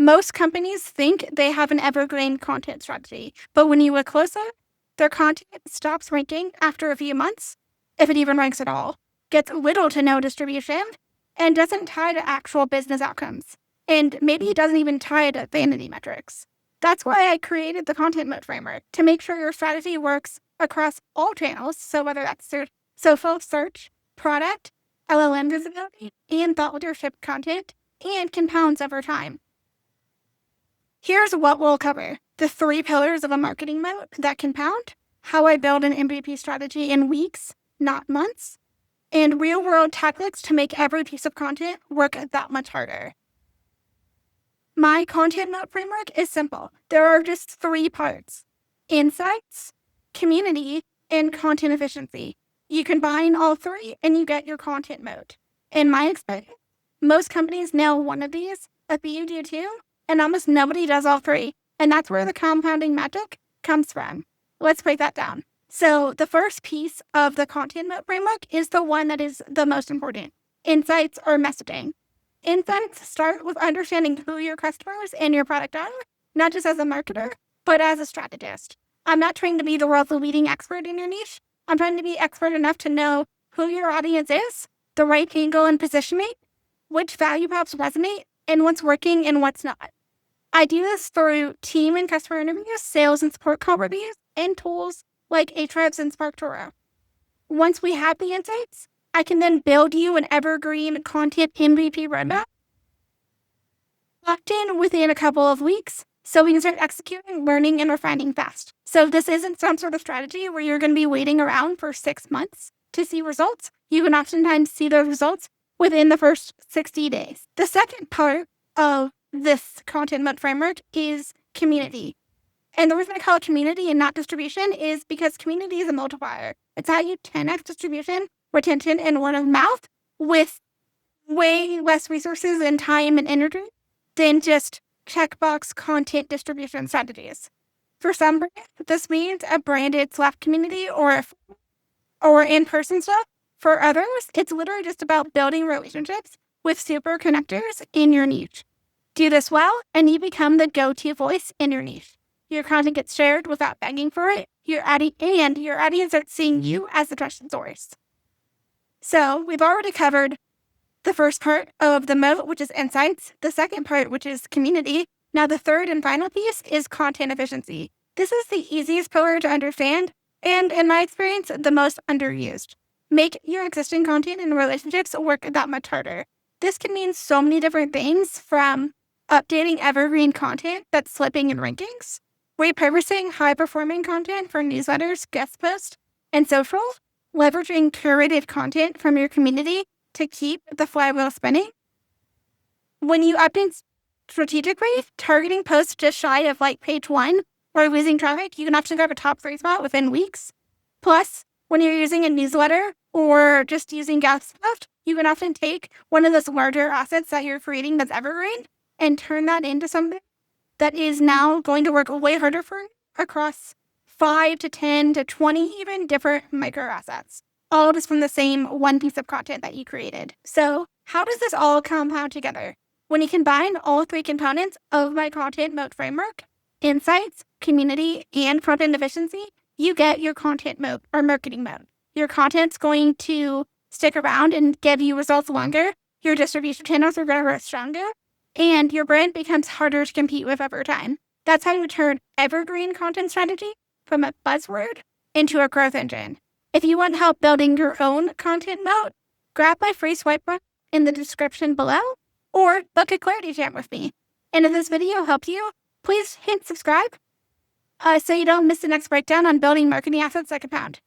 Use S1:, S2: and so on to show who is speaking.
S1: Most companies think they have an evergreen content strategy, but when you look closer, their content stops ranking after a few months, if it even ranks at all, gets little to no distribution, and doesn't tie to actual business outcomes. And maybe it doesn't even tie to vanity metrics. That's why I created the Content Moat Framework, to make sure your strategy works across all channels, so whether that's social search, product, LLM visibility, and thought leadership content, and compounds over time. Here's what we'll cover: the 3 pillars of a marketing moat that compound, how I build an MVP strategy in weeks, not months, and real-world tactics to make every piece of content work that much harder. My Content Moat Framework is simple. There are just 3 parts: insights, community, and content efficiency. You combine all 3 and you get your content moat. In my experience, most companies nail one of these, a few do too, and almost nobody does all 3. And that's where the compounding magic comes from. Let's break that down. So the first piece of the Content Moat Framework is the one that is the most important: insights or messaging. Insights start with understanding who your customers and your product are, not just as a marketer, but as a strategist. I'm not trying to be the world's leading expert in your niche. I'm trying to be expert enough to know who your audience is, the right angle and positioning, which value props resonate, and what's working and what's not. I do this through team and customer interviews, sales and support call reviews, and tools like Ahrefs and SparkToro. Once we have the insights, I can then build you an evergreen content MVP roadmap locked in within a couple of weeks, so we can start executing, learning, and refining fast. So this isn't some sort of strategy where you're going to be waiting around for 6 months to see results. You can oftentimes see those results within the first 60 days. The second part of this Content Moat Framework is community. And the reason I call it community and not distribution is because community is a multiplier. It's how you 10x distribution, retention, and word of mouth with way less resources and time and energy than just checkbox content distribution strategies. For some brands, this means a branded Slack community or in-person stuff. For others, it's literally just about building relationships with super connectors in your niche. Do this well, and you become the go-to voice in your niche. Your content gets shared without begging for it. Your audience starts seeing you as the trusted source. So we've already covered the first part of the moat, which is insights. The second part, which is community. Now the third and final piece is content efficiency. This is the easiest pillar to understand, and in my experience, the most underused. Make your existing content and relationships work that much harder. This can mean so many different things, from updating evergreen content that's slipping in rankings, repurposing high-performing content for newsletters, guest posts, and social, leveraging curated content from your community to keep the flywheel spinning. When you update strategically, targeting posts just shy of page 1 or losing traffic, you can often grab a top 3 spot within weeks. Plus, when you're using a newsletter or just using guest posts, you can often take one of those larger assets that you're creating that's evergreen and turn that into something that is now going to work way harder for you across 5 to 10 to 20 even different micro assets, all just from the same one piece of content that you created. So how does this all compound together? When you combine all 3 components of my Content Moat Framework, insights, community, and content efficiency, you get your content moat or marketing moat. Your content's going to stick around and give you results longer. Your distribution channels are going to grow stronger, and your brand becomes harder to compete with over time. That's how you turn evergreen content strategy from a buzzword into a growth engine. If you want help building your own content moat, grab my free swipe book in the description below, or book a clarity chat with me. And if this video helped you, please hit subscribe so you don't miss the next breakdown on building marketing assets that compound.